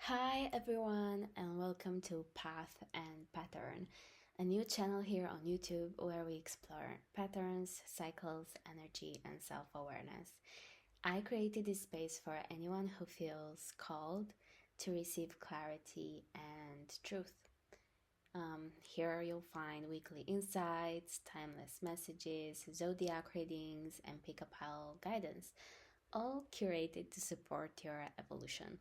Hi everyone, and welcome to Path and Pattern, a new channel here on YouTube where we explore patterns, cycles, energy, and self awareness. I created this space for anyone who feels called to receive clarity and truth. Here you'll find weekly insights, timeless messages, zodiac readings, and pick a pile guidance, all curated to support your evolution.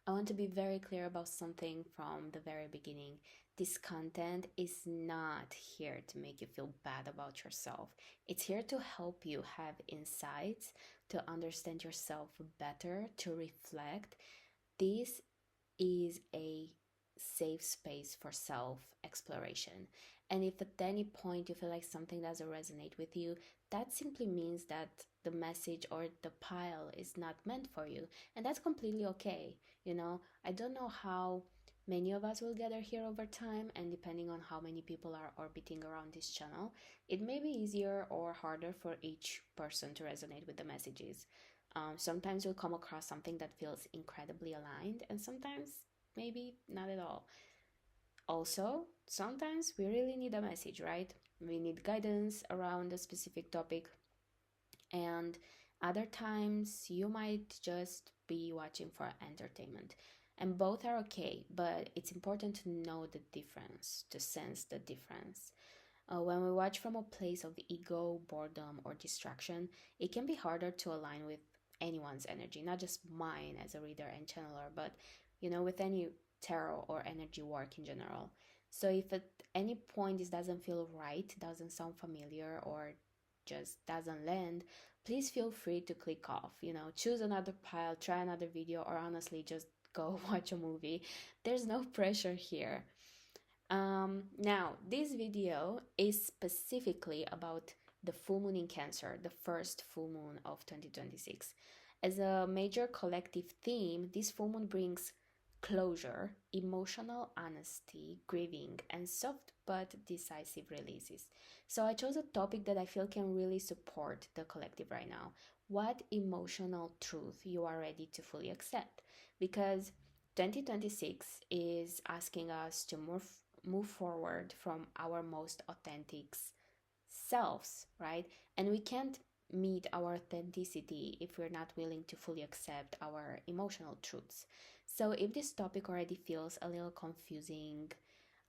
I want to be very clear about something from the very beginning. This content is not here to make you feel bad about yourself. It's here to help you have insights, to understand yourself better, to reflect. This is a safe space for self exploration. And if at any point you feel like something doesn't resonate with you, that simply means that the message or the pile is not meant for you. And that's completely okay. I don't know how many of us will gather here over time, and depending on how many people are orbiting around this channel, it may be easier or harder for each person to resonate with the messages. Sometimes you'll come across something that feels incredibly aligned, and sometimes maybe not at all. Also, sometimes we really need a message, right? We need guidance around a specific topic, and other times you might just be watching for entertainment. And both are okay, but it's important to know the difference, to sense the difference. When we watch from a place of ego, boredom, or distraction, it can be harder to align with anyone's energy, not just mine as a reader and channeler, but with any tarot or energy work in general. So if at any point this doesn't feel right, doesn't sound familiar, or just doesn't land, please feel free to click off. Choose another pile, try another video, or honestly, just go watch a movie. There's no pressure here. Now, this video is specifically about the full moon in Cancer, the first full moon of 2026. As a major collective theme, this full moon brings closure, emotional honesty, grieving, and soft but decisive releases. So I chose a topic that I feel can really support the collective right now. What emotional truth you are ready to fully accept? Because 2026 is asking us to move forward from our most authentic selves, right? And we can't meet our authenticity if we're not willing to fully accept our emotional truths. So if this topic already feels a little confusing,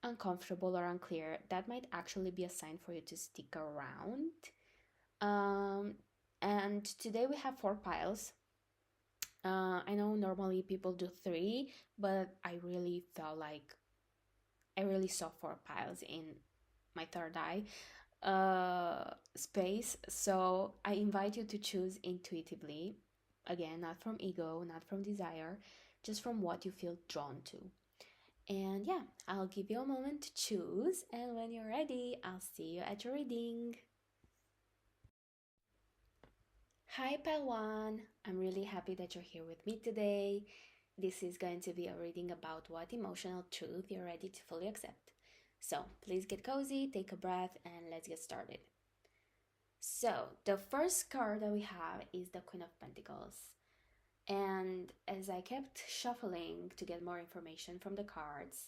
uncomfortable, or unclear, that might actually be a sign for you to stick around. Um, and today we have 4 piles. I know normally people do 3, but I really felt like I really saw 4 piles in my third eye space. So I invite you to choose intuitively. Again, not from ego, not from desire, just from what you feel drawn to. And yeah, I'll give you a moment to choose. And when you're ready, I'll see you at your reading. Hi, Pile 1. I'm really happy that you're here with me today. This is going to be a reading about what emotional truth you're ready to fully accept. So please get cozy, take a breath, and let's get started. So the first card that we have is the Queen of Pentacles. And as I kept shuffling to get more information from the cards,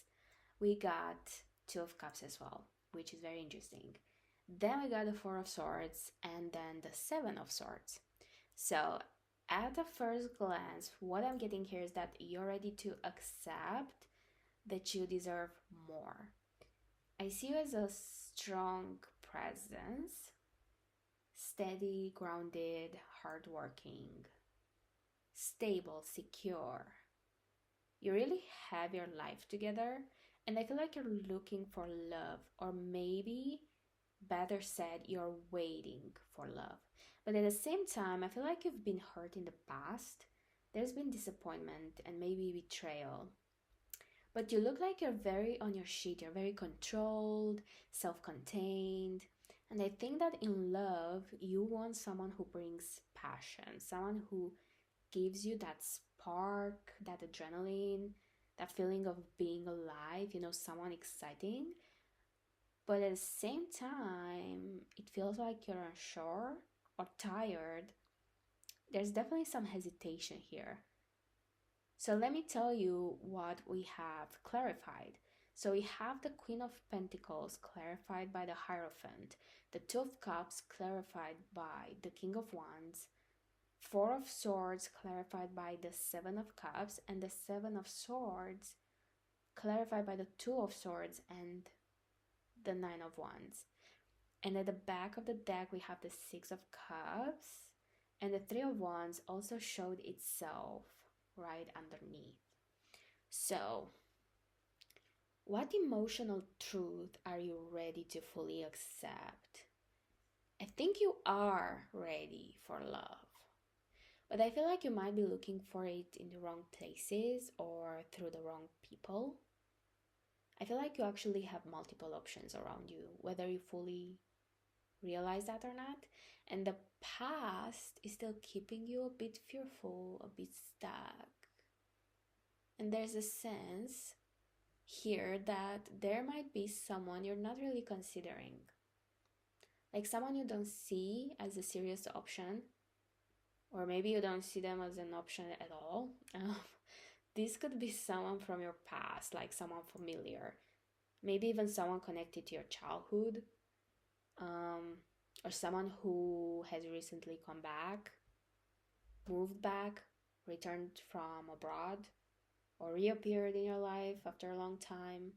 we got Two of Cups as well, which is very interesting. Then we got the Four of Swords and then the Seven of Swords. So at the first glance, what I'm getting here is that you're ready to accept that you deserve more. I see you as a strong presence, steady, grounded, hardworking, stable, secure. You really have your life together, and I feel like you're looking for love, or maybe better said, you're waiting for love. But at the same time, I feel like you've been hurt in the past. There's been disappointment and maybe betrayal. But you look like you're very on your shit. You're very controlled, self contained. And I think that in love, you want someone who brings passion, someone who gives you that spark, that adrenaline, that feeling of being alive, someone exciting. But at the same time, it feels like you're unsure or tired. There's definitely some hesitation here. So let me tell you what we have clarified. So we have the Queen of Pentacles clarified by the Hierophant, the Two of Cups clarified by the King of Wands, Four of Swords clarified by the Seven of Cups, and the Seven of Swords clarified by the Two of Swords and the Nine of Wands. And at the back of the deck, we have the Six of Cups, and the Three of Wands also showed itself right underneath. So, what emotional truth are you ready to fully accept? I think you are ready for love, but I feel like you might be looking for it in the wrong places or through the wrong people. I feel like you actually have multiple options around you, whether you fully realize that or not. And the past is still keeping you a bit fearful, a bit stuck. And there's a sense here that there might be someone you're not really considering, like someone you don't see as a serious option, or maybe you don't see them as an option at all. This could be someone from your past, like someone familiar, maybe even someone connected to your childhood, um, or someone who has recently come back, moved back, returned from abroad, or reappeared in your life after a long time.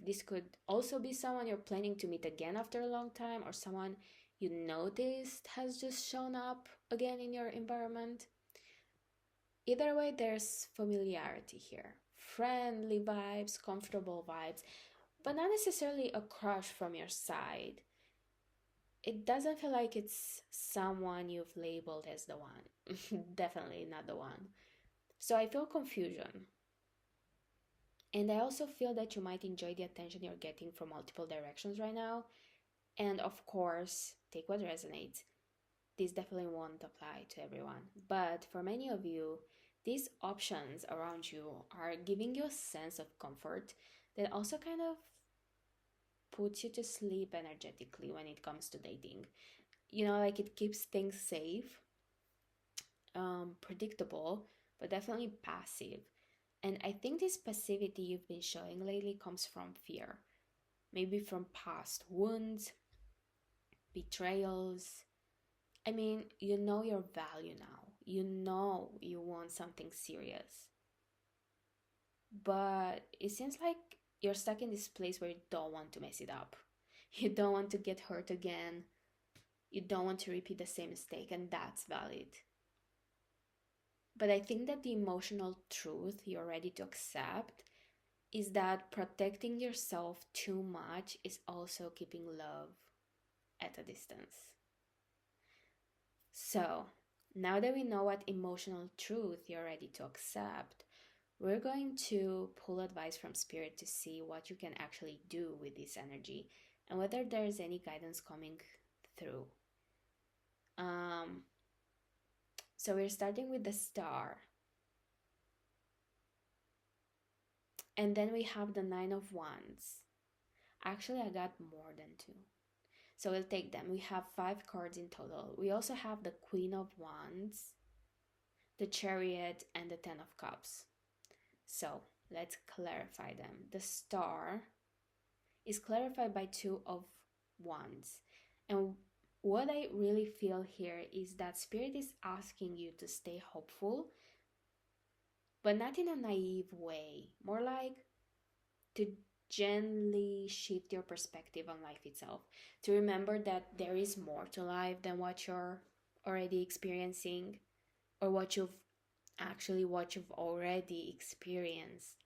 This could also be someone you're planning to meet again after a long time, or someone you noticed has just shown up again in your environment. Either way, there's familiarity here. Friendly vibes, comfortable vibes, but not necessarily a crush from your side. It doesn't feel like it's someone you've labeled as the one. Definitely not the one. So I feel confusion. And I also feel that you might enjoy the attention you're getting from multiple directions right now. And of course, take what resonates. This definitely won't apply to everyone. But for many of you, these options around you are giving you a sense of comfort that also kind of puts you to sleep energetically when it comes to dating. You know, like it keeps things safe, predictable, but definitely passive. And I think this passivity you've been showing lately comes from fear, maybe from past wounds, betrayals. I mean, you know your value now. You know you want something serious. But it seems like you're stuck in this place where you don't want to mess it up. You don't want to get hurt again. You don't want to repeat the same mistake, and that's valid. But I think that the emotional truth you're ready to accept is that protecting yourself too much is also keeping love at a distance. So, now that we know what emotional truth you're ready to accept, we're going to pull advice from Spirit to see what you can actually do with this energy and whether there's any guidance coming through. So we're starting with the Star. And then we have the Nine of Wands. Actually, I got more than two. So we'll take them. We have 5 cards in total. We also have the Queen of Wands, the Chariot, and the Ten of Cups. So let's clarify them. The Star is clarified by 2 of Wands. And what I really feel here is that Spirit is asking you to stay hopeful, but not in a naive way. More like to gently shift your perspective on life itself, to remember that there is more to life than what you're already experiencing, or what you've already experienced.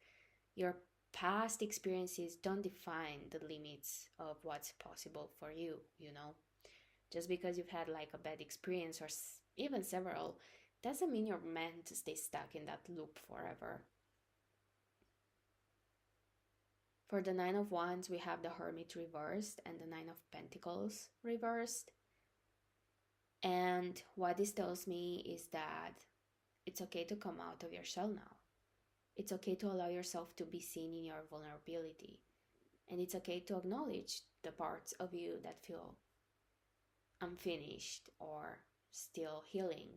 Your past experiences don't define the limits of what's possible for you, you know. Just because you've had like a bad experience or even several doesn't mean you're meant to stay stuck in that loop forever. For the Nine of Wands, we have the Hermit reversed and the Nine of Pentacles reversed. And what this tells me is that it's okay to come out of your shell now. It's okay to allow yourself to be seen in your vulnerability. And it's okay to acknowledge the parts of you that feel unfinished or still healing.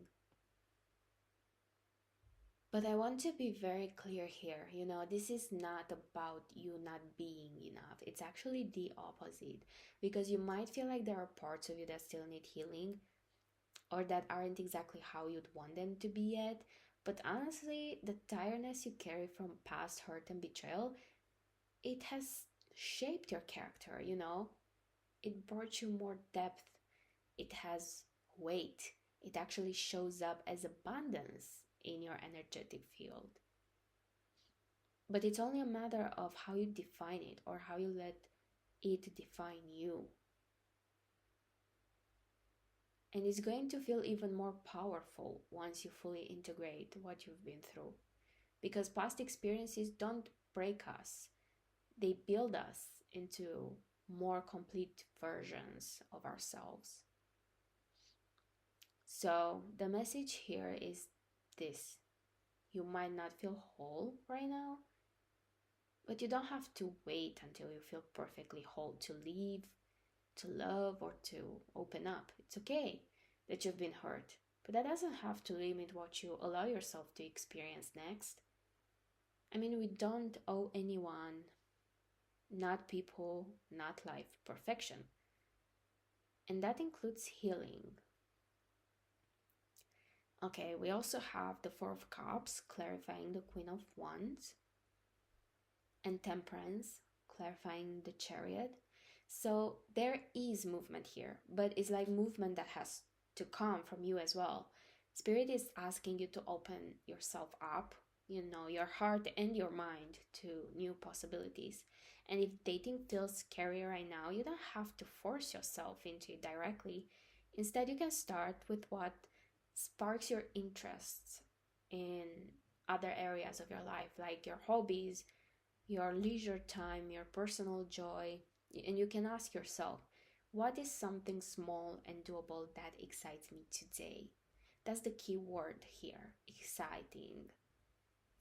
But I want to be very clear here. This is not about you not being enough. It's actually the opposite. Because you might feel like there are parts of you that still need healing or that aren't exactly how you'd want them to be yet. But honestly, the tiredness you carry from past hurt and betrayal, it has shaped your character. It brought you more depth. It has weight. It actually shows up as abundance in your energetic field. But it's only a matter of how you define it or how you let it define you. And it's going to feel even more powerful once you fully integrate what you've been through. Because past experiences don't break us, they build us into more complete versions of ourselves. So, the message here is this: you might not feel whole right now, but you don't have to wait until you feel perfectly whole to leave, to love, or to open up. It's okay that you've been hurt, but that doesn't have to limit what you allow yourself to experience next. I mean, we don't owe anyone, not people, not life, perfection. And that includes healing. Okay, we also have the Four of Cups, clarifying the Queen of Wands, and Temperance, clarifying the Chariot. So there is movement here, but it's like movement that has to come from you as well. Spirit is asking you to open yourself up, your heart and your mind to new possibilities. And if dating feels scary right now, you don't have to force yourself into it directly. Instead, you can start with what sparks your interests in other areas of your life, like your hobbies, your leisure time, your personal joy. And you can ask yourself, what is something small and doable that excites me today? That's the key word here: exciting.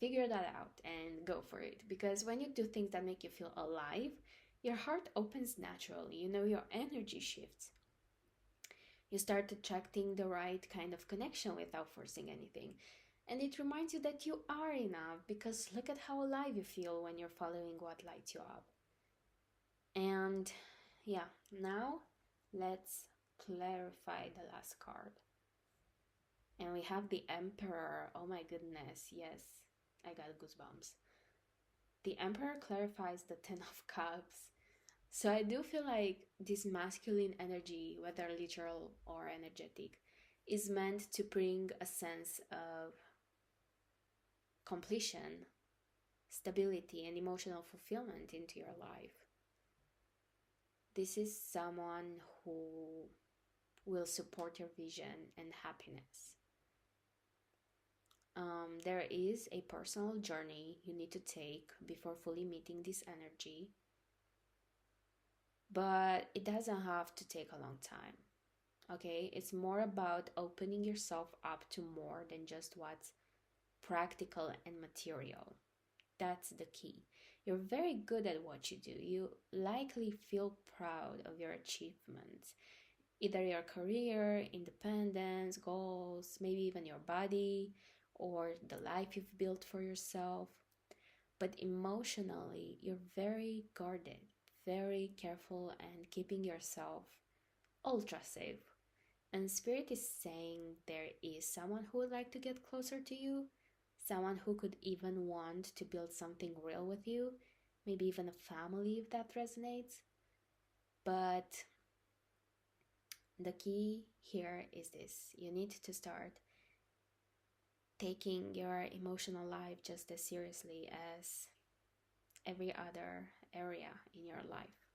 Figure that out and go for it. Because when you do things that make you feel alive, your heart opens naturally. Your energy shifts. You start attracting the right kind of connection without forcing anything. And it reminds you that you are enough, because look at how alive you feel when you're following what lights you up. And yeah, now let's clarify the last card. And we have the Emperor. Oh my goodness, yes, I got goosebumps. The Emperor clarifies the Ten of Cups. So I do feel like this masculine energy, whether literal or energetic, is meant to bring a sense of completion, stability, and emotional fulfillment into your life. This is someone who will support your vision and happiness. There is a personal journey you need to take before fully meeting this energy, but it doesn't have to take a long time. Okay, it's more about opening yourself up to more than just what's practical and material. That's the key. You're very good at what you do. You likely feel proud of your achievements, either your career, independence, goals, maybe even your body, or the life you've built for yourself. But emotionally, you're very guarded, very careful, and keeping yourself ultra safe. And Spirit is saying there is someone who would like to get closer to you, someone who could even want to build something real with you, maybe even a family if that resonates. But the key here is this: you need to start taking your emotional life just as seriously as every other area in your life,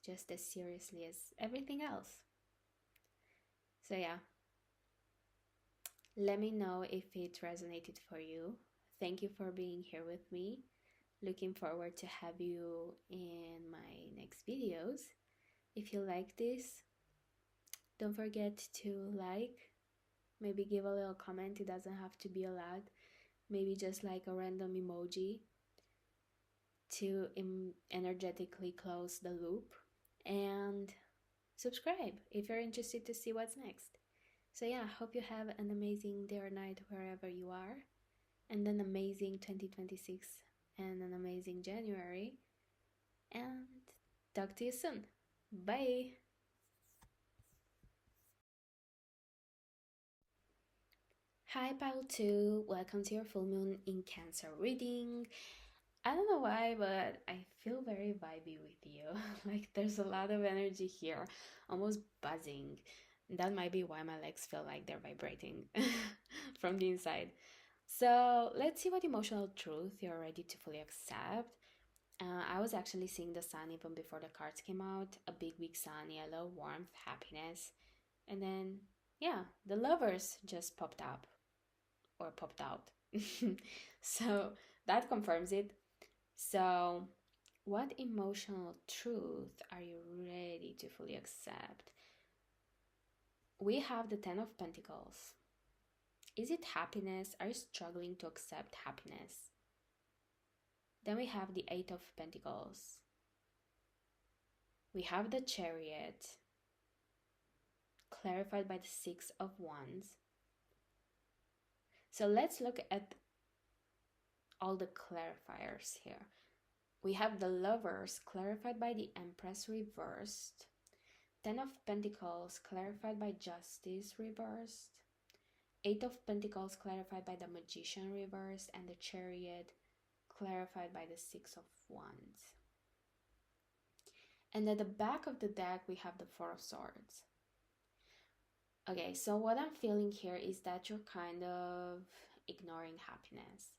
just as seriously as everything else. So, yeah, let me know if it resonated for you. Thank you for being here with me. Looking forward to have you in my next videos. If you like this, don't forget to like, maybe give a little comment. It doesn't have to be a lot. Maybe just like a random emoji to energetically close the loop. And subscribe if you're interested to see what's next. So, yeah, hope you have an amazing day or night wherever you are, and an amazing 2026 and an amazing January. And talk to you soon. Bye. Hi, Pile 2. Welcome to your full moon in Cancer reading. I don't know why, but I feel very vibey with you. Like there's a lot of energy here, almost buzzing. That might be why my legs feel like they're vibrating from the inside. So let's see what emotional truth you're ready to fully accept. I was actually seeing the sun even before the cards came out. A big, big sun, yellow, warmth, happiness. And then, yeah, the lovers just popped up or popped out. So that confirms it. So, what emotional truth are you ready to fully accept? We have the Ten of Pentacles. Is it happiness? Are you struggling to accept happiness? Then we have the Eight of Pentacles. We have the Chariot, clarified by the Six of Wands. So let's look at all the clarifiers here. We have the Lovers, clarified by the Empress reversed. Ten of Pentacles, clarified by Justice reversed. Eight of Pentacles, clarified by the Magician reversed. And the Chariot, clarified by the Six of Wands. And at the back of the deck, we have the Four of Swords. Okay, so what I'm feeling here is that you're kind of ignoring happiness.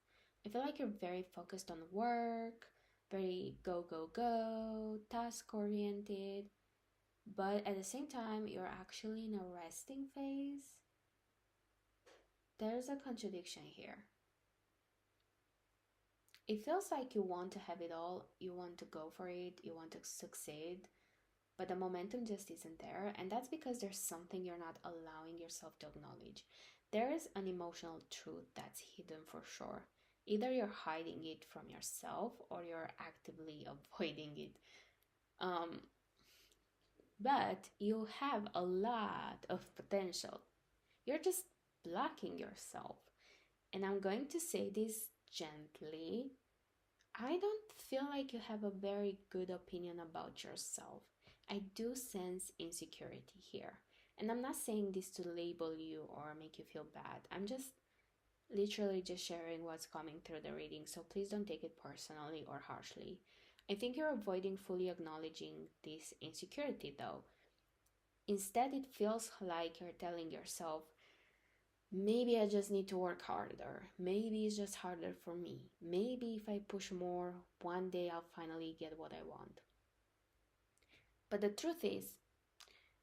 I feel like you're very focused on work, very go, go, go, task oriented, but at the same time, you're actually in a resting phase. There's a contradiction here. It feels like you want to have it all, you want to go for it, you want to succeed, but the momentum just isn't there, and that's because there's something you're not allowing yourself to acknowledge. There is an emotional truth that's hidden for sure. Either you're hiding it from yourself or you're actively avoiding it. But you have a lot of potential. You're just blocking yourself. And I'm going to say this gently. I don't feel like you have a very good opinion about yourself. I do sense insecurity here. And I'm not saying this to label you or make you feel bad. I'm just literally just sharing what's coming through the reading. So please don't take it personally or harshly. I think you're avoiding fully acknowledging this insecurity though. Instead, it feels like you're telling yourself, maybe I just need to work harder. Maybe it's just harder for me. Maybe if I push more, one day I'll finally get what I want. But the truth is,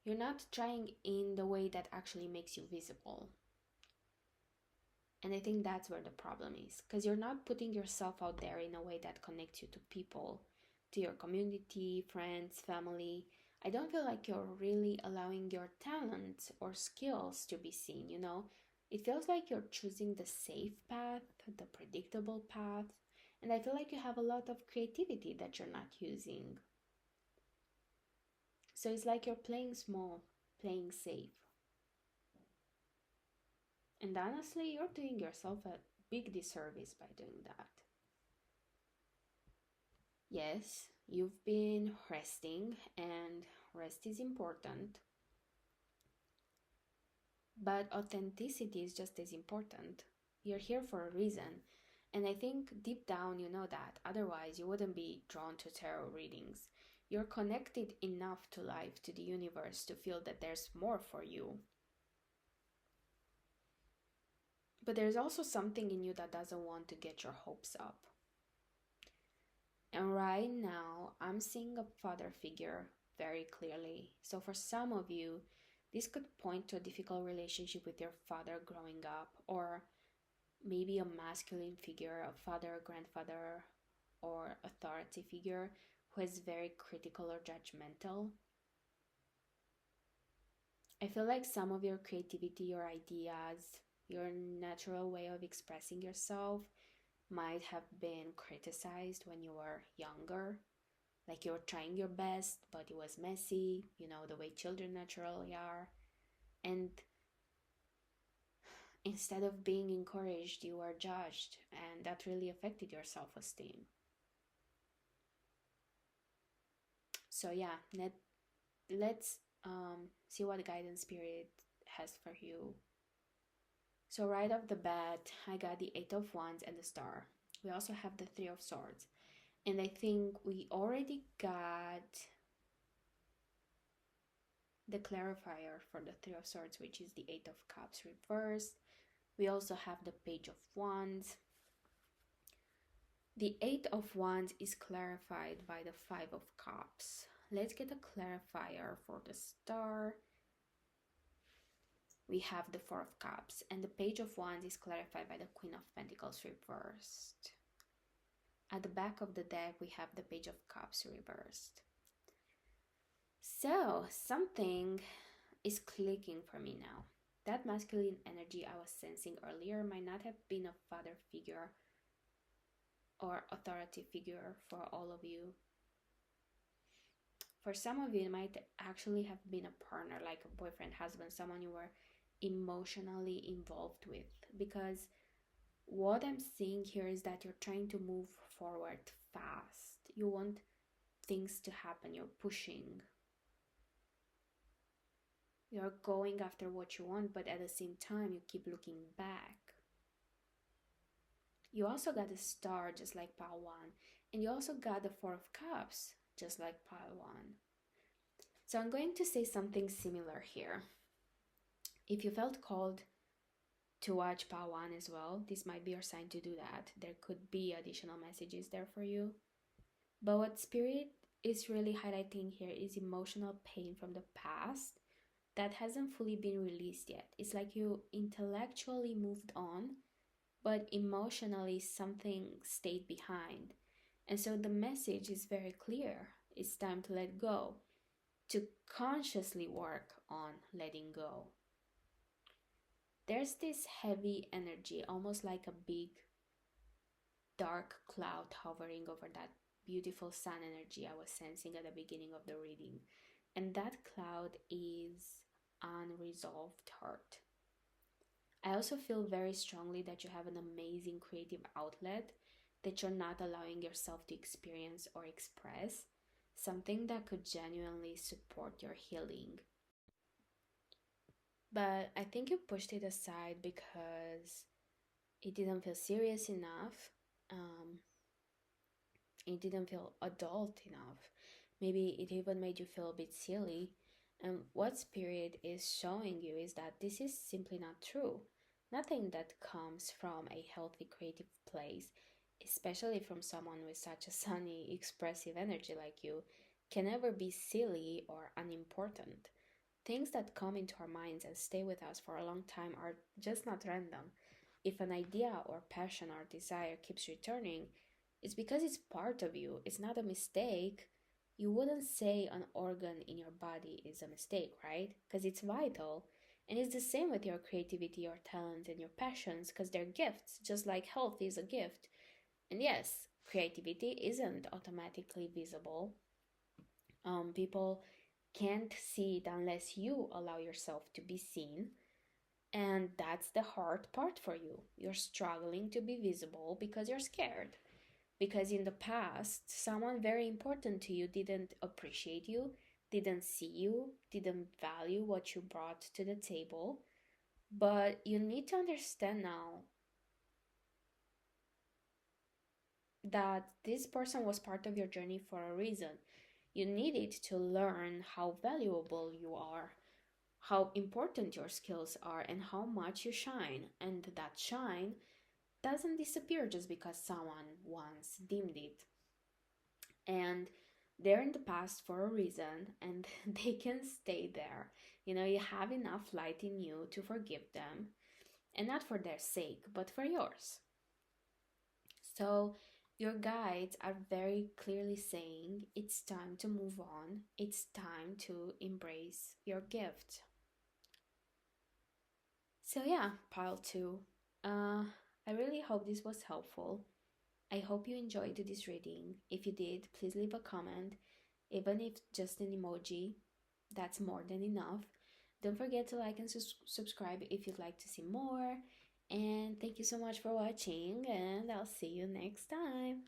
you're not trying in the way that actually makes you visible. And I think that's where the problem is, because you're not putting yourself out there in a way that connects you to people, to your community, friends, family. I don't feel like you're really allowing your talents or skills to be seen, you know? It feels like you're choosing the safe path, the predictable path, and I feel like you have a lot of creativity that you're not using. So it's like you're playing small, playing safe. And honestly, you're doing yourself a big disservice by doing that. Yes, you've been resting, and rest is important. But authenticity is just as important. You're here for a reason. And I think deep down you know that. Otherwise, you wouldn't be drawn to tarot readings. You're connected enough to life, to the universe, to feel that there's more for you. But there's also something in you that doesn't want to get your hopes up. And right now, I'm seeing a father figure very clearly. So for some of you, this could point to a difficult relationship with your father growing up, or maybe a masculine figure, a father, grandfather, or authority figure who is very critical or judgmental. I feel like some of your creativity, your ideas, your natural way of expressing yourself might have been criticized when you were younger. Like you were trying your best, but it was messy, you know, the way children naturally are. And Instead of being encouraged, you were judged, and that really affected your self esteem. So, yeah, let's see what guidance spirit has for you. So, right off the bat, I got the Eight of Wands and the Star. We also have the Three of Swords. And I think we already got the clarifier for the Three of Swords, which is the Eight of Cups reversed. We also have the Page of Wands. The Eight of Wands is clarified by the Five of Cups. Let's get a clarifier for the Star. We have the Four of Cups, and the Page of Wands is clarified by the Queen of Pentacles reversed. At the back of the deck, we have the Page of Cups reversed. So, something is clicking for me now. That masculine energy I was sensing earlier might not have been a father figure or authority figure for all of you. For some of you, it might actually have been a partner, like a boyfriend, husband, someone you were emotionally involved with. Because what I'm seeing here is that you're trying to move forward fast. You want things to happen. You're pushing. You're going after what you want, but at the same time, you keep looking back. You also got the Star, just like pile 1. And you also got the Four of Cups, just like pile 1. So I'm going to say something similar here. If you felt called to watch pile 1 as well, this might be your sign to do that. There could be additional messages there for you. But what Spirit is really highlighting here is emotional pain from the past that hasn't fully been released yet. It's like you intellectually moved on, but emotionally something stayed behind. And so the message is very clear. It's time to let go, to consciously work on letting go. There's this heavy energy, almost like a big dark cloud hovering over that beautiful sun energy I was sensing at the beginning of the reading. And that cloud is unresolved hurt. I also feel very strongly that you have an amazing creative outlet that you're not allowing yourself to experience or express, something that could genuinely support your healing. But I think you pushed it aside because it didn't feel serious enough. It didn't feel adult enough. Maybe it even made you feel a bit silly. And what Spirit is showing you is that this is simply not true. Nothing that comes from a healthy creative place, especially from someone with such a sunny, expressive energy like you, can ever be silly or unimportant. Things that come into our minds and stay with us for a long time are just not random. If an idea or passion or desire keeps returning, it's because it's part of you. It's not a mistake. You wouldn't say an organ in your body is a mistake, right? Because it's vital. And it's the same with your creativity, your talent, and your passions, because they're gifts, just like health is a gift. And yes, creativity isn't automatically visible. People can't see it unless you allow yourself to be seen. And that's the hard part for you. You're struggling to be visible because you're scared. Because in the past, someone very important to you didn't appreciate you, didn't see you, didn't value what you brought to the table. But you need to understand now that this person was part of your journey for a reason. You needed to learn how valuable you are, how important your skills are, and how much you shine. And that shine doesn't disappear just because someone once dimmed it. And they're in the past for a reason, and they can stay there. You have enough light in you to forgive them, and not for their sake, but for yours. So your guides are very clearly saying it's time to move on. It's time to embrace your gift. So yeah, pile 2. I really hope this was helpful. I hope you enjoyed this reading. If you did, please leave a comment, even if just an emoji. That's more than enough. Don't forget to like and subscribe if you'd like to see more. And thank you so much for watching, and I'll see you next time.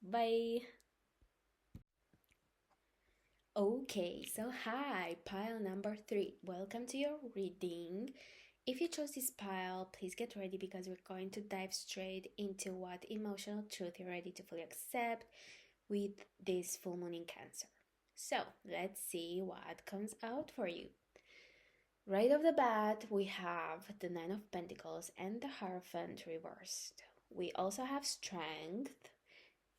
Bye. Okay, so hi, pile number 3. Welcome to your reading. If you chose this pile, please get ready because we're going to dive straight into what emotional truth you're ready to fully accept with this full moon in Cancer. So let's see what comes out for you. Right off the bat, we have the Nine of Pentacles and the Hierophant reversed. We also have Strength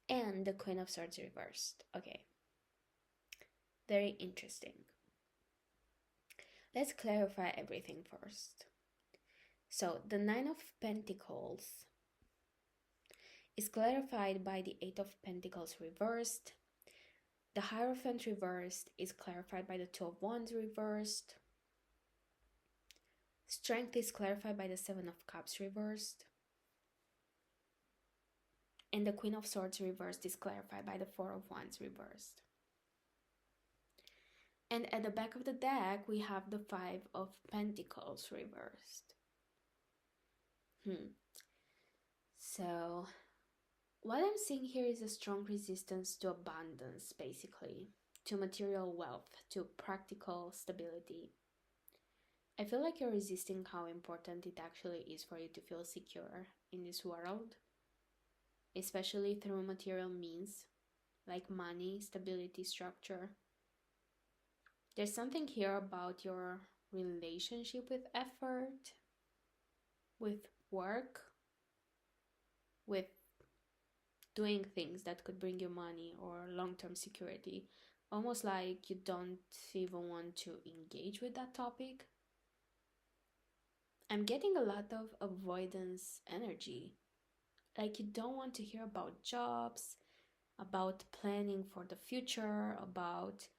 and the Queen of Swords reversed. Okay, very interesting. Let's clarify everything first. So, the Nine of Pentacles is clarified by the Eight of Pentacles reversed. The Hierophant reversed is clarified by the Two of Wands reversed. Strength is clarified by the Seven of Cups reversed. And the Queen of Swords reversed is clarified by the Four of Wands reversed. And at the back of the deck, we have the Five of Pentacles reversed. So, what I'm seeing here is a strong resistance to abundance, basically, to material wealth, to practical stability. I feel like you're resisting how important it actually is for you to feel secure in this world, especially through material means like money, stability, structure. There's something here about your relationship with effort, with work, with doing things that could bring you money or long-term security. Almost like you don't even want to engage with that topic. I'm getting a lot of avoidance energy. Like you don't want to hear about jobs, about planning for the future, about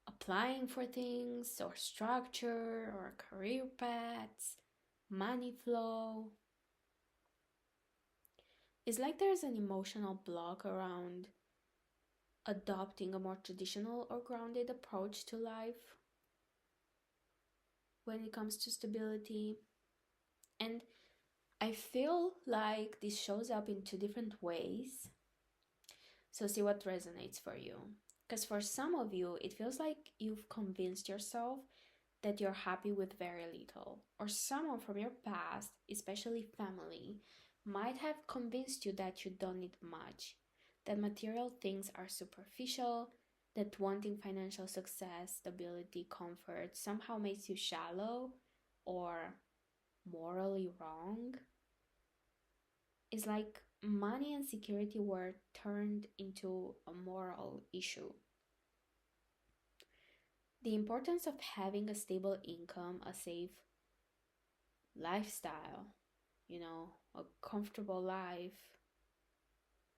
applying for things or structure or career paths, money flow. It's like there's an emotional block around adopting a more traditional or grounded approach to life when it comes to stability. And I feel like this shows up in two different ways. So see what resonates for you. Because for some of you, it feels like you've convinced yourself that you're happy with very little. Or someone from your past, especially family, might have convinced you that you don't need much, that material things are superficial, that wanting financial success, stability, comfort somehow makes you shallow or morally wrong. It's like money and security were turned into a moral issue. The importance of having a stable income, a safe lifestyle, a comfortable life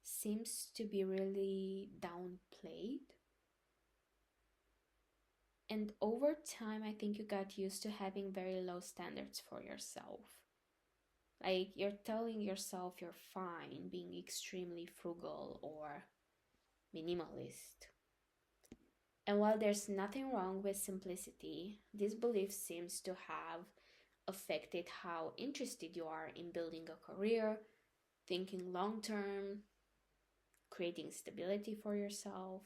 seems to be really downplayed. And over time, I think you got used to having very low standards for yourself. Like you're telling yourself you're fine being extremely frugal or minimalist. And while there's nothing wrong with simplicity, this belief seems to have affected how interested you are in building a career, thinking long term, creating stability for yourself.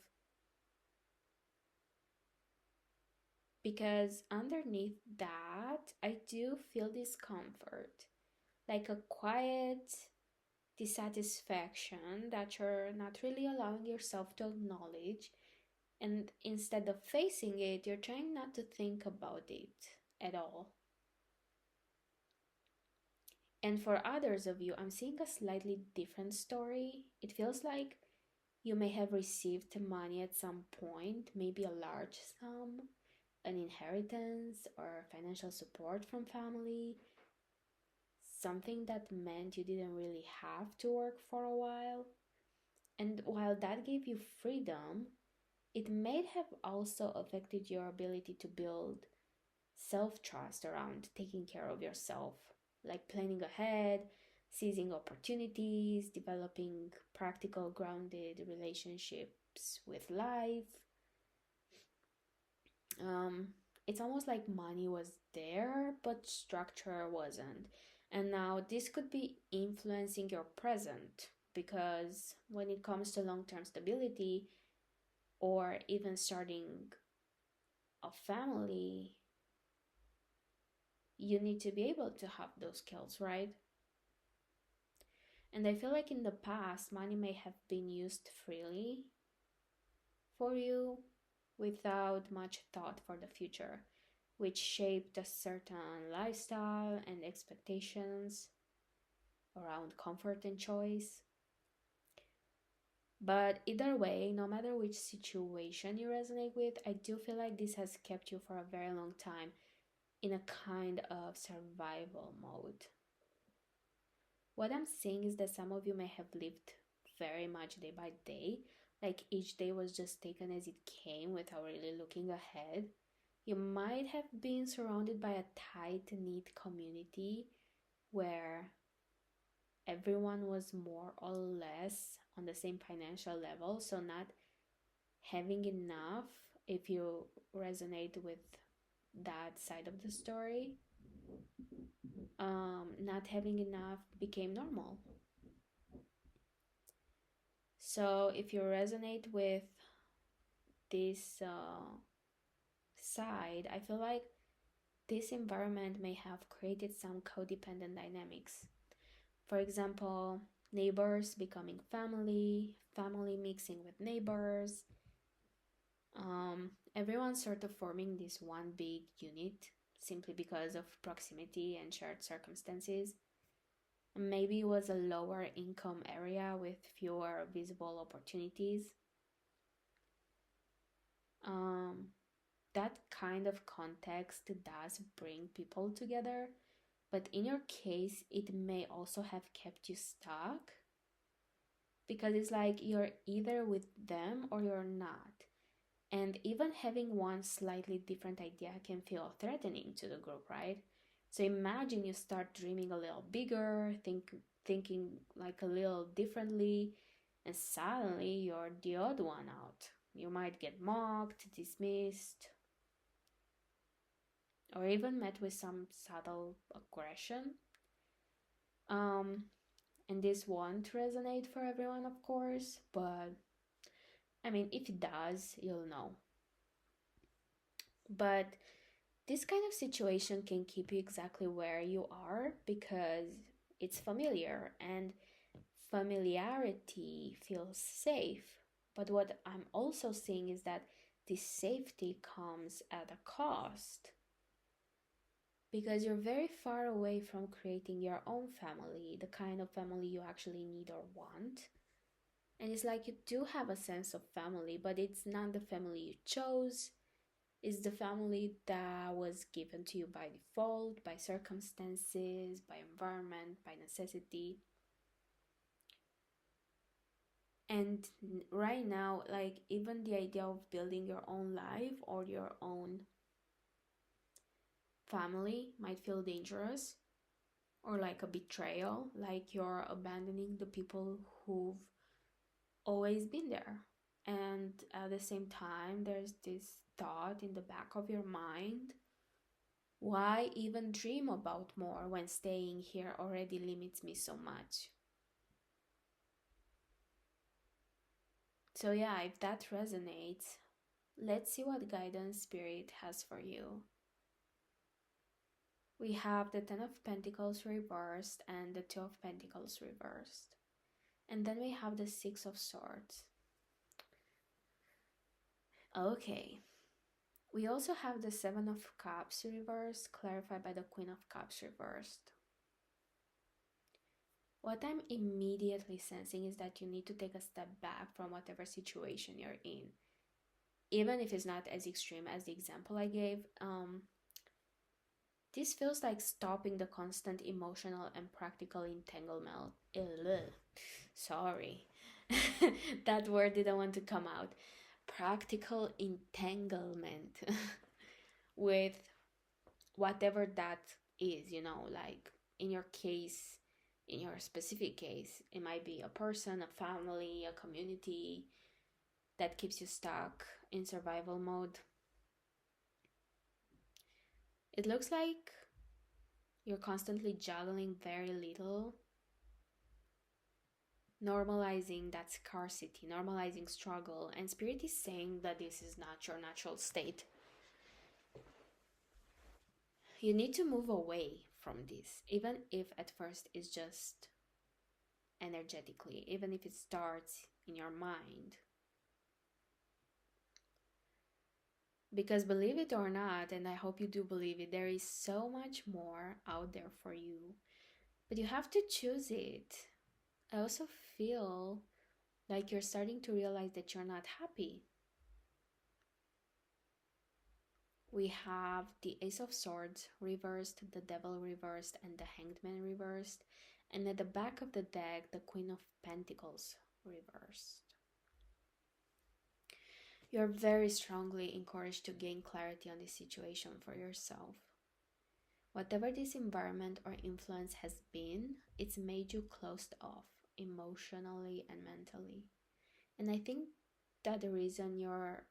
Because underneath that, I do feel discomfort, like a quiet dissatisfaction that you're not really allowing yourself to acknowledge. And instead of facing it, you're trying not to think about it at all. And for others of you, I'm seeing a slightly different story. It feels like you may have received money at some point, maybe a large sum, an inheritance, or financial support from family. Something that meant you didn't really have to work for a while. And while that gave you freedom, it may have also affected your ability to build self-trust around taking care of yourself, like planning ahead, seizing opportunities, developing practical, grounded relationships with life. it's almost like money was there, but structure wasn't. And now this could be influencing your present because when it comes to long term stability or even starting a family, you need to be able to have those skills, right? And I feel like in the past, money may have been used freely for you without much thought for the future, which shaped a certain lifestyle and expectations around comfort and choice. But either way, no matter which situation you resonate with, I do feel like this has kept you for a very long time in a kind of survival mode. What I'm seeing is that some of you may have lived very much day by day, like each day was just taken as it came without really looking ahead. You might have been surrounded by a tight knit community where everyone was more or less on the same financial level, so not having enough, if you resonate with that side of the story, not having enough became normal. So if you resonate with this side, I feel like this environment may have created some codependent dynamics. For example, neighbors becoming family, family mixing with neighbors, everyone sort of forming this one big unit simply because of proximity and shared circumstances. Maybe it was a lower income area with fewer visible opportunities. Um, that kind of context does bring people together, but in your case, it may also have kept you stuck because it's like you're either with them or you're not. And even having one slightly different idea can feel threatening to the group, right? So imagine you start dreaming a little bigger, thinking like a little differently, and suddenly you're the odd one out. You might get mocked, dismissed, or even met with some subtle aggression. Um, and this won't resonate for everyone, of course, but I mean, if it does, you'll know. But this kind of situation can keep you exactly where you are because it's familiar and familiarity feels safe. But what I'm also seeing is that this safety comes at a cost because you're very far away from creating your own family, the kind of family you actually need or want. And it's like you do have a sense of family, but it's not the family you chose. It's the family that was given to you by default, by circumstances, by environment, by necessity. And right now, like even the idea of building your own life or your own family might feel dangerous or like a betrayal, like you're abandoning the people who've always been there. And at the same time, there's this thought in the back of your mind, why even dream about more when staying here already limits me so much? So, yeah, if that resonates, let's see what guidance spirit has for you. We have the Ten of Pentacles reversed and the Two of Pentacles reversed. And then we have the Six of Swords. Okay. We also have the Seven of Cups reversed, clarified by the Queen of Cups reversed. What I'm immediately sensing is that you need to take a step back from whatever situation you're in. Even if it's not as extreme as the example I gave, this feels like stopping the constant emotional and practical entanglement. Ugh. Sorry. That word didn't want to come out. Practical entanglement with whatever that is, like in your case, in your specific case, it might be a person, a family, a community that keeps you stuck in survival mode. It looks like you're constantly juggling very little, normalizing that scarcity, normalizing struggle, and Spirit is saying that this is not your natural state. You need to move away from this, even if at first it's just energetically, even if it starts in your mind. Because believe it or not, and I hope you do believe it, there is so much more out there for you, but you have to choose it. I also feel like you're starting to realize that you're not happy. We have the Ace of Swords reversed, the Devil reversed, and the Hanged Man reversed. And at the back of the deck, the Queen of Pentacles reversed. You're very strongly encouraged to gain clarity on this situation for yourself. Whatever this environment or influence has been, it's made you closed off emotionally and mentally. And I think that the reason you're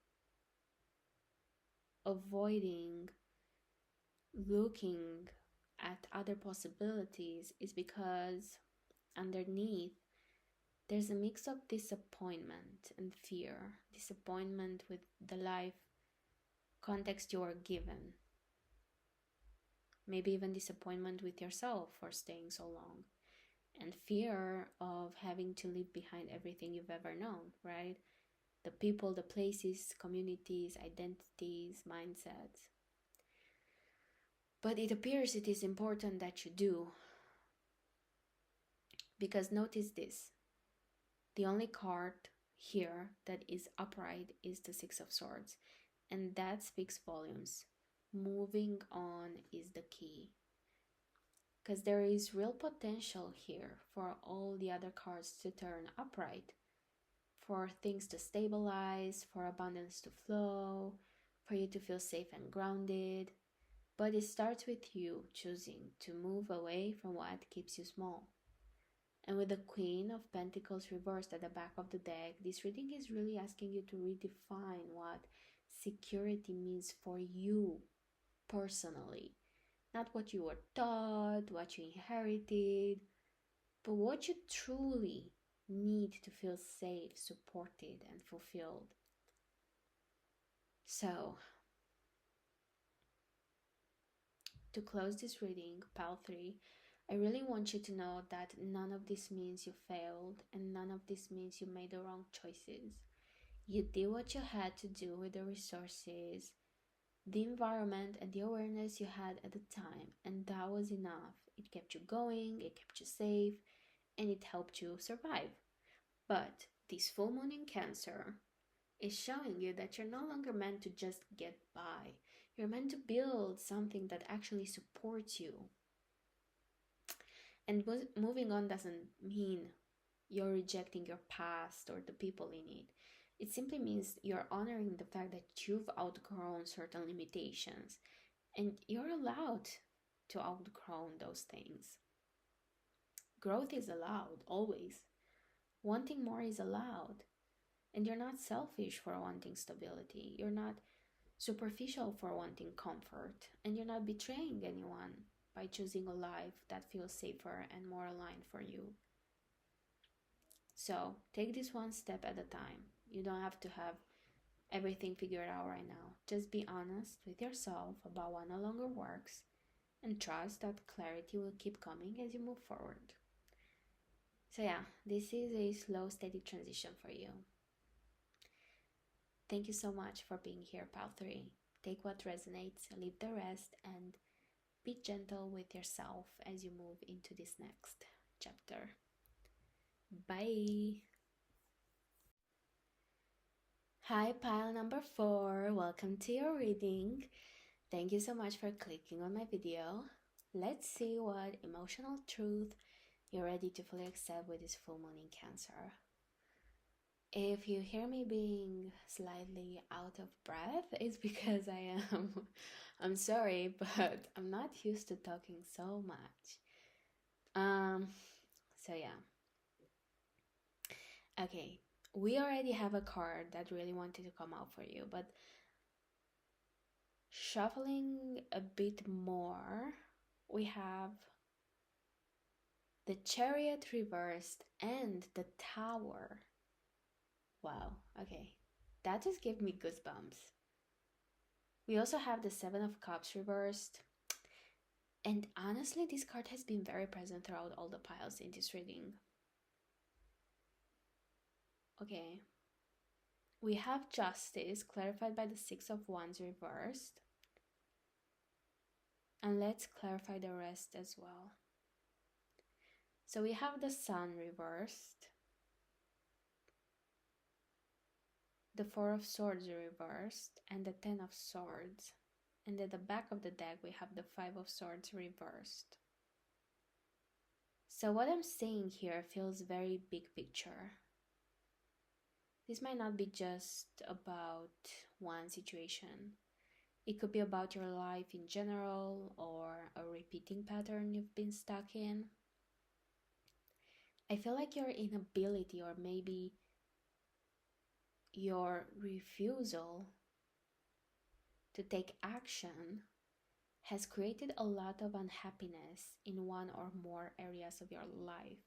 avoiding looking at other possibilities is because underneath there's a mix of disappointment and fear. Disappointment with the life context you are given. Maybe even disappointment with yourself for staying so long. And fear of having to leave behind everything you've ever known, right? The people, the places, communities, identities, mindsets. But it appears it is important that you do. Because notice this. The only card here that is upright is the Six of Swords. And that speaks volumes. Moving on is the key. Because there is real potential here for all the other cards to turn upright. For things to stabilize, for abundance to flow, for you to feel safe and grounded. But it starts with you choosing to move away from what keeps you small. And with the Queen of Pentacles reversed at the back of the deck, this reading is really asking you to redefine what security means for you personally. Not what you were taught, what you inherited, but what you truly need to feel safe, supported, and fulfilled. So, to close this reading, Pile 3, I really want you to know that none of this means you failed and none of this means you made the wrong choices. You did what you had to do with the resources, the environment, and the awareness you had at the time, and that was enough. It kept you going, it kept you safe, and it helped you survive. But this full moon in Cancer is showing you that you're no longer meant to just get by. You're meant to build something that actually supports you. And moving on doesn't mean you're rejecting your past or the people in it. It simply means you're honoring the fact that you've outgrown certain limitations and you're allowed to outgrow those things. Growth is allowed, always. Wanting more is allowed. And you're not selfish for wanting stability. You're not superficial for wanting comfort. And you're not betraying anyone by choosing a life that feels safer and more aligned for you. So take this one step at a time. You don't have to have everything figured out right now. Just be honest with yourself about what no longer works and trust that clarity will keep coming as you move forward. So yeah, this is a slow, steady transition for you. Thank you so much for being here, Pal 3. Take what resonates, leave the rest, and be gentle with yourself as you move into this next chapter. Bye! Hi, pile number 4. Welcome to your reading. Thank you so much for clicking on my video. Let's see what emotional truth you're ready to fully accept with this full moon in Cancer. If you hear me being slightly out of breath, it's because I'm sorry, but I'm not used to talking so much. So yeah. Okay, we already have a card that really wanted to come out for you, but Shuffling a bit more, we have the Chariot reversed and the Tower. Wow, okay. That just gave me goosebumps. We also have the Seven of Cups reversed. And honestly, this card has been very present throughout all the piles in this reading. Okay. We have Justice clarified by the Six of Wands reversed. And let's clarify the rest as well. So we have the Sun reversed, the Four of Swords reversed, and the Ten of Swords. And at the back of the deck, we have the Five of Swords reversed. So what I'm saying here feels very big picture. This might not be just about one situation. It could be about your life in general or a repeating pattern you've been stuck in. I feel like your inability or maybe your refusal to take action has created a lot of unhappiness in one or more areas of your life.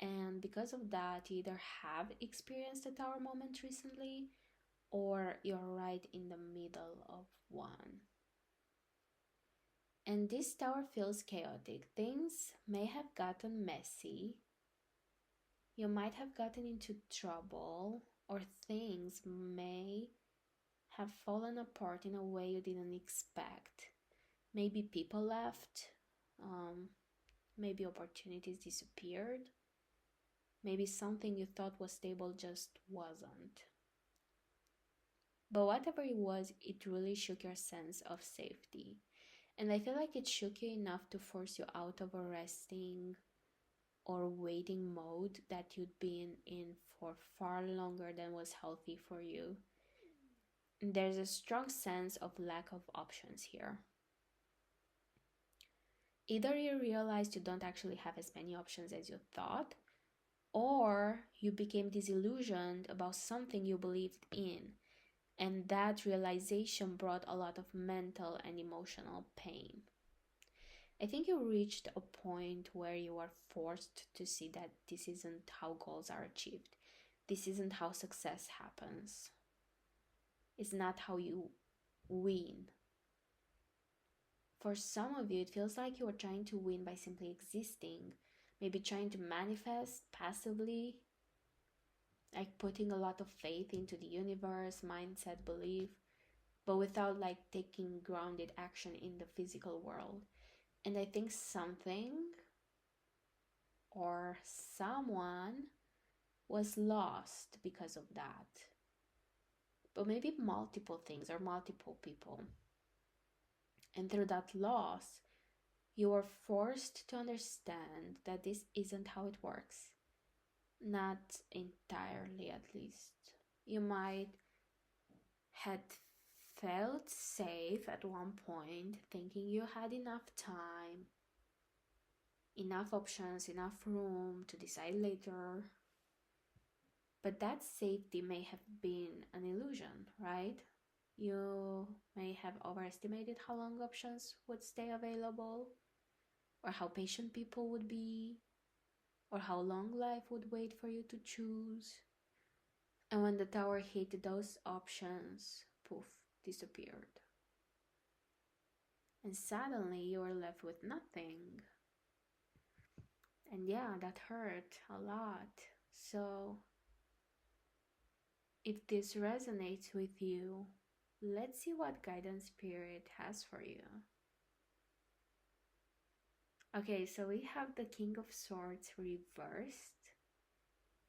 And because of that, you either have experienced a tower moment recently or you're right in the middle of one. And this tower feels chaotic. Things may have gotten messy. You might have gotten into trouble, or things may have fallen apart in a way you didn't expect. Maybe people left, maybe opportunities disappeared, maybe something you thought was stable just wasn't. But whatever it was, it really shook your sense of safety. And I feel like it shook you enough to force you out of a resting or waiting mode that you'd been in for far longer than was healthy for you. And there's a strong sense of lack of options here. Either you realized you don't actually have as many options as you thought, or you became disillusioned about something you believed in, and that realization brought a lot of mental and emotional pain. I think you reached a point where you are forced to see that this isn't how goals are achieved. This isn't how success happens. It's not how you win. For some of you, it feels like you are trying to win by simply existing, maybe trying to manifest passively, like putting a lot of faith into the universe, mindset, belief, but without like taking grounded action in the physical world. And I think something or someone was lost because of that. But maybe multiple things or multiple people. And through that loss, you were forced to understand that this isn't how it works. Not entirely, at least. You might had felt safe at one point, thinking you had enough time, enough options, enough room to decide later. But that safety may have been an illusion, right? You may have overestimated how long options would stay available, or how patient people would be, or how long life would wait for you to choose. And when the tower hit, those options, poof, disappeared. And suddenly you were left with nothing. And yeah, that hurt a lot. So if this resonates with you, let's see what guidance spirit has for you. Okay, so we have the King of Swords reversed,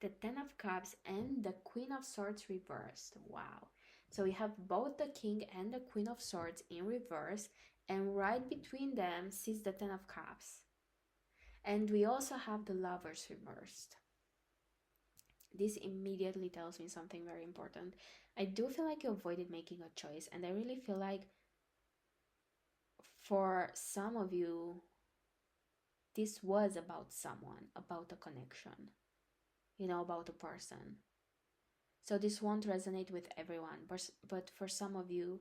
the Ten of Cups, and the Queen of Swords reversed. Wow. So we have both the King and the Queen of Swords in reverse, and right between them sits the Ten of Cups. And we also have the Lovers reversed. This immediately tells me something very important. I do feel like you avoided making a choice, and I really feel like for some of you, this was about someone, about a connection, about a person. So this won't resonate with everyone, but for some of you,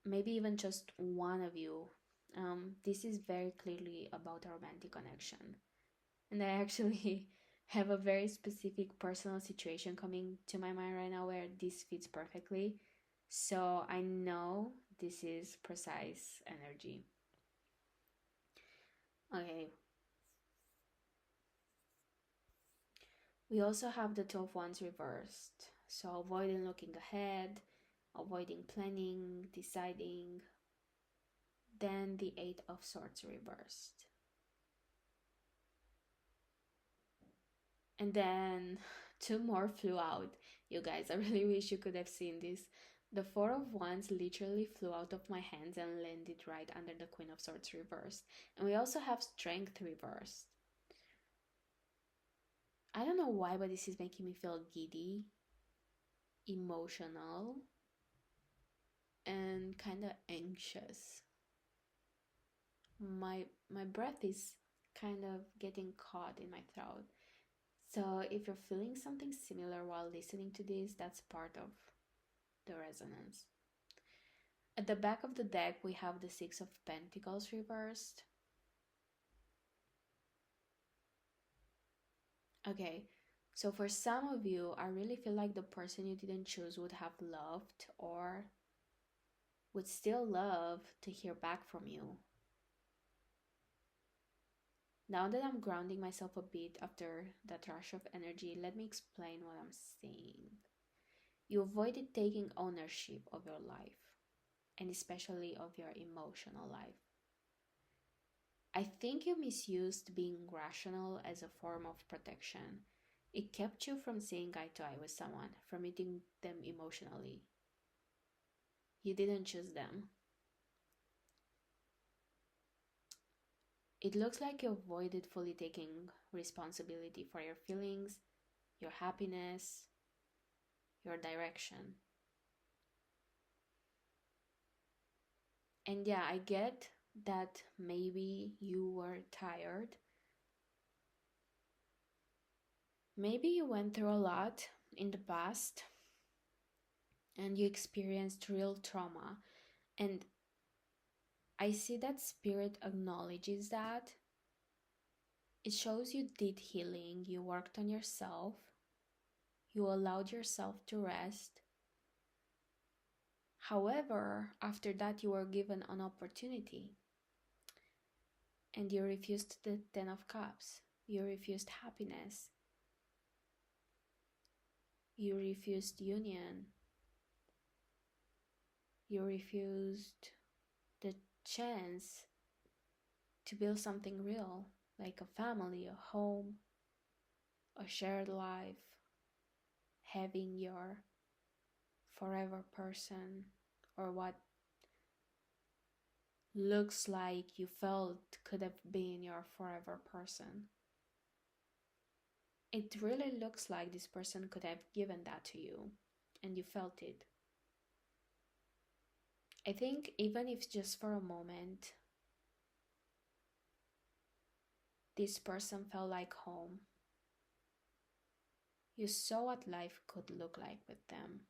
maybe even just one of you. This is very clearly about a romantic connection. And I actually have a very specific personal situation coming to my mind right now where this fits perfectly. So I know this is precise energy. Okay, we also have the 12 ones reversed. So avoiding looking ahead, avoiding planning, deciding. Then the 8 of Swords reversed. And then two more flew out. You guys, I really wish you could have seen this. The Four of Wands literally flew out of my hands and landed right under the Queen of Swords reversed. And we also have Strength reversed. I don't know why, but this is making me feel giddy, emotional, and kind of anxious. My breath is kind of getting caught in my throat. So if you're feeling something similar while listening to this, that's part of the resonance. At the back of the deck, we have the Six of Pentacles reversed. Okay, so for some of you, I really feel like the person you didn't choose would have loved or would still love to hear back from you. Now that I'm grounding myself a bit after that rush of energy, let me explain what I'm saying. You avoided taking ownership of your life, and especially of your emotional life. I think you misused being rational as a form of protection. It kept you from seeing eye to eye with someone, from meeting them emotionally. You didn't choose them. It looks like you avoided fully taking responsibility for your feelings, your happiness, your direction. And yeah, I get that maybe you were tired. Maybe you went through a lot in the past and you experienced real trauma. And I see that Spirit acknowledges that. It shows you did healing, you worked on yourself, you allowed yourself to rest. However, after that, you were given an opportunity and you refused the Ten of Cups. You refused happiness. You refused union. You refused the chance to build something real, like a family, a home, a shared life, having your forever person, or what looks like you felt could have been your forever person. It really looks like this person could have given that to you and you felt it. I think even if just for a moment, this person felt like home. You saw what life could look like with them.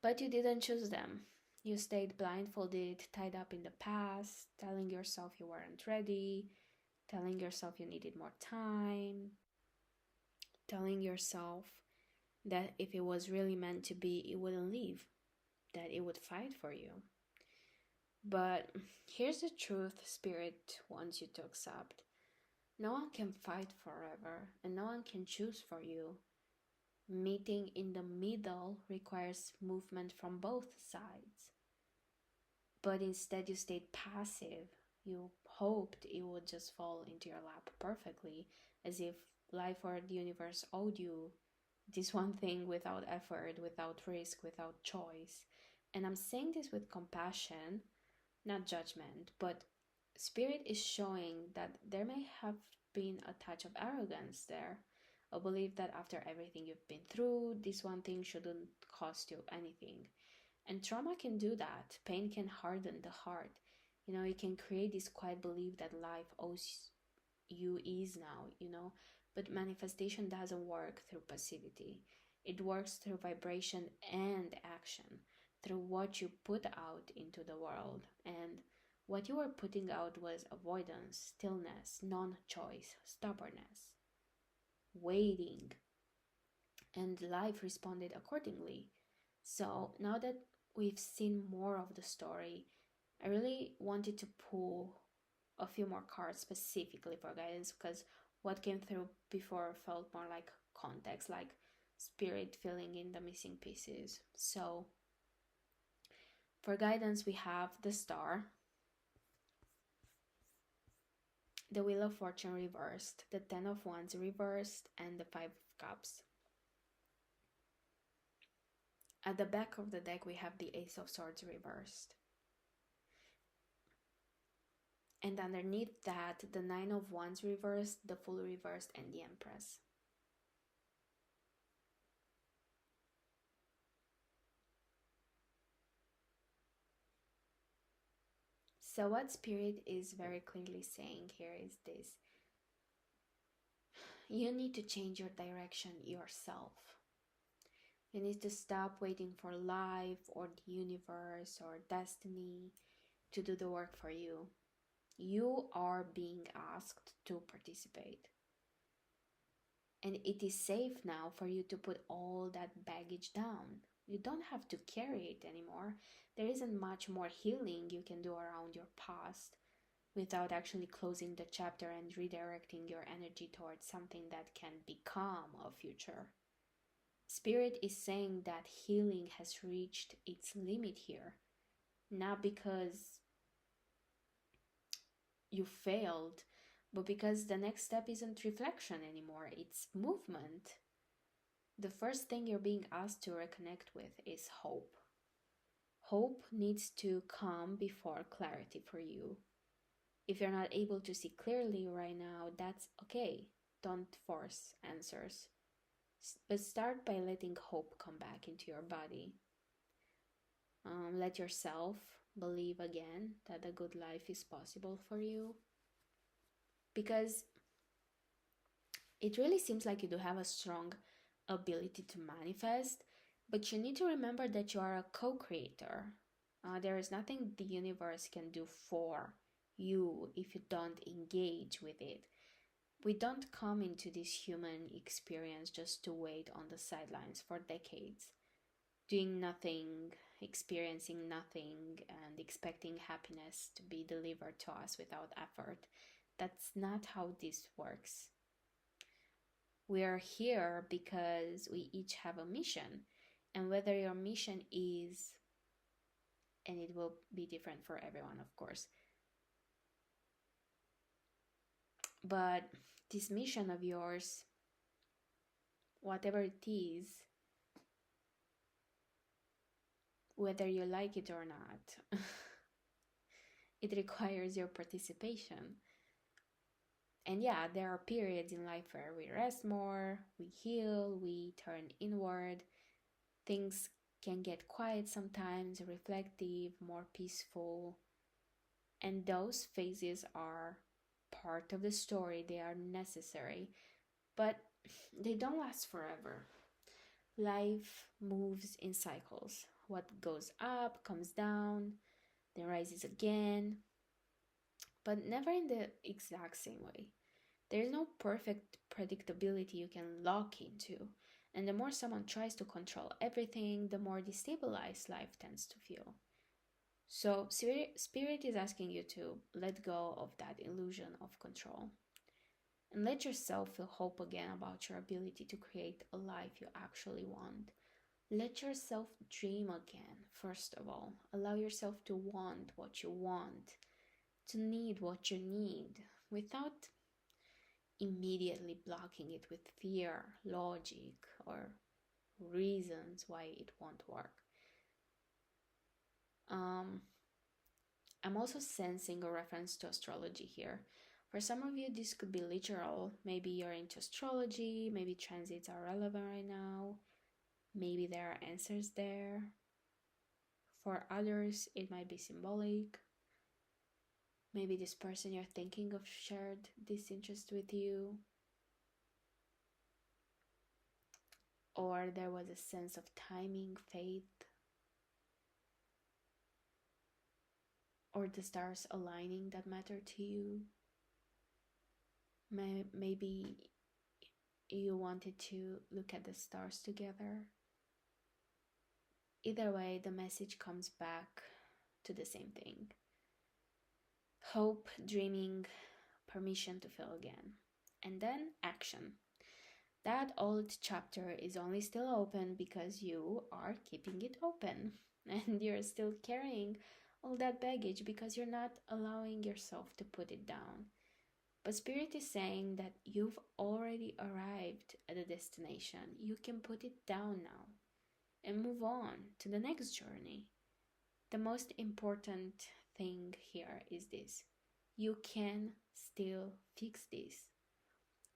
But you didn't choose them. You stayed blindfolded, tied up in the past, telling yourself you weren't ready, telling yourself you needed more time, telling yourself that if it was really meant to be, it wouldn't leave, that it would fight for you. But here's the truth Spirit wants you to accept. No one can fight forever, and no one can choose for you. Meeting in the middle requires movement from both sides. But instead, you stayed passive. You hoped it would just fall into your lap perfectly, as if life or the universe owed you this one thing without effort, without risk, without choice. And I'm saying this with compassion, not judgment, but Spirit is showing that there may have been a touch of arrogance there. A belief that after everything you've been through, this one thing shouldn't cost you anything. And trauma can do that. Pain can harden the heart. It can create this quiet belief that life owes you ease now. But manifestation doesn't work through passivity. It works through vibration and action. through what you put out into the world. And what you were putting out was avoidance, stillness, non choice, stubbornness, waiting, and life responded accordingly. So now that we've seen more of the story, I really wanted to pull a few more cards specifically for guidance, because what came through before felt more like context, like spirit filling in the missing pieces. So for guidance, we have the Star, the Wheel of Fortune reversed, the Ten of Wands reversed, and the Five of Cups. At the back of the deck, we have the Ace of Swords reversed. And underneath that, the Nine of Wands reversed, the Fool reversed, and the Empress. So what Spirit is very clearly saying here is this. You need to change your direction yourself. You need to stop waiting for life or the universe or destiny to do the work for you. You are being asked to participate. And it is safe now for you to put all that baggage down. You don't have to carry it anymore. There isn't much more healing you can do around your past without actually closing the chapter and redirecting your energy towards something that can become a future. Spirit is saying that healing has reached its limit here, not because you failed, but because the next step isn't reflection anymore, it's movement. The first thing you're being asked to reconnect with is hope. Hope needs to come before clarity for you. If you're not able to see clearly right now, that's okay. Don't force answers. But start by letting hope come back into your body. Let yourself believe again that a good life is possible for you. Because it really seems like you do have a strong ability to manifest, but you need to remember that you are a co-creator. There is nothing the universe can do for you if you don't engage with it. We don't come into this human experience just to wait on the sidelines for decades, doing nothing, experiencing nothing, and expecting happiness to be delivered to us without effort. That's not how this works. We are here because we each have a mission, and whether your mission is, and it will be different for everyone, of course, but this mission of yours, whatever it is, whether you like it or not, it requires your participation. And yeah, there are periods in life where we rest more, we heal, we turn inward. Things can get quiet sometimes, reflective, more peaceful. And those phases are part of the story, they are necessary, but they don't last forever. Life moves in cycles. What goes up comes down, then rises again, but never in the exact same way. There is no perfect predictability you can lock into, and the more someone tries to control everything, the more destabilized life tends to feel. So, Spirit is asking you to let go of that illusion of control and let yourself feel hope again about your ability to create a life you actually want. Let yourself dream again, first of all. Allow yourself to want what you want, to need what you need, without immediately blocking it with fear, logic, or reasons why it won't work. I'm also sensing a reference to astrology here. For some of you, this could be literal. Maybe you're into astrology, maybe transits are relevant right now, maybe there are answers there. For others, it might be symbolic. Maybe this person you're thinking of shared this interest with you. Or there was a sense of timing, fate. or the stars aligning that matter to you. Maybe you wanted to look at the stars together. Either way, the message comes back to the same thing: hope, dreaming, permission to feel again. And then action. That old chapter is only still open because you are keeping it open. And you're still carrying all that baggage because you're not allowing yourself to put it down. But Spirit is saying that you've already arrived at the destination. You can put it down now and move on to the next journey. The most important thing here is this: you can still fix this.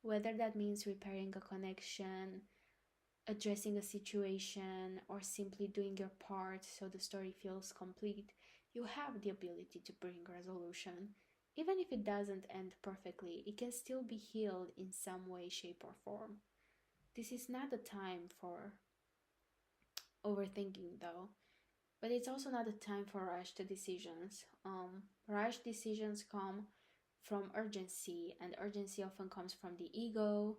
Whether that means repairing a connection, addressing a situation, or simply doing your part so the story feels complete, you have the ability to bring resolution. Even if it doesn't end perfectly, it can still be healed in some way, shape, or form. This is not the time for overthinking, though, but it's also not a time for rushed decisions. Rushed decisions come from urgency, and urgency often comes from the ego,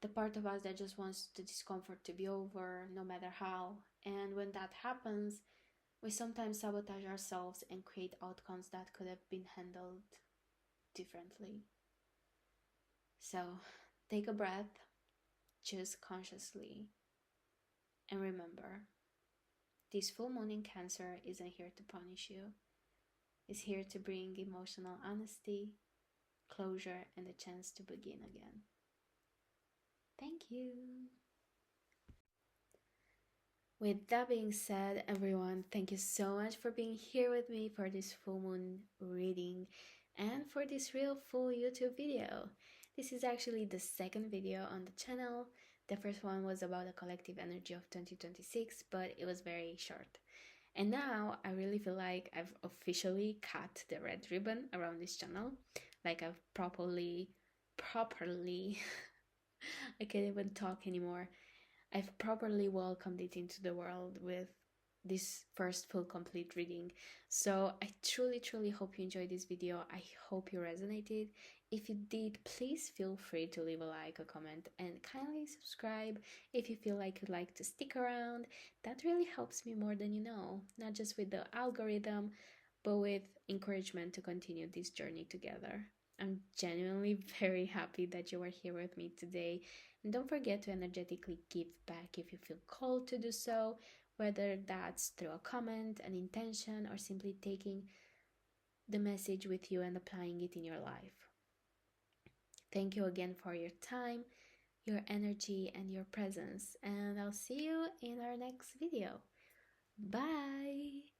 the part of us that just wants the discomfort to be over, no matter how. And when that happens, we sometimes sabotage ourselves and create outcomes that could have been handled differently. So take a breath, choose consciously, and remember, this full moon in Cancer isn't here to punish you. It's here to bring emotional honesty, closure, and the chance to begin again. Thank you. With that being said, everyone, thank you so much for being here with me for this full moon reading and for this real full YouTube video. This is actually the second video on the channel. The first one was about the collective energy of 2026, but it was very short. And now I really feel like I've officially cut the red ribbon around this channel. Like I've properly, I can't even talk anymore. I've properly welcomed it into the world with this first full complete reading. So I truly hope you enjoyed this video. I hope you resonated. If you did, please feel free to leave a like, a comment, and kindly subscribe if you feel like you'd like to stick around. That really helps me more than you know, not just with the algorithm, but with encouragement to continue this journey together. I'm genuinely very happy that you are here with me today. And don't forget to energetically give back if you feel called to do so, whether that's through a comment, an intention, or simply taking the message with you and applying it in your life. Thank you again for your time, your energy, and your presence. And I'll see you in our next video. Bye!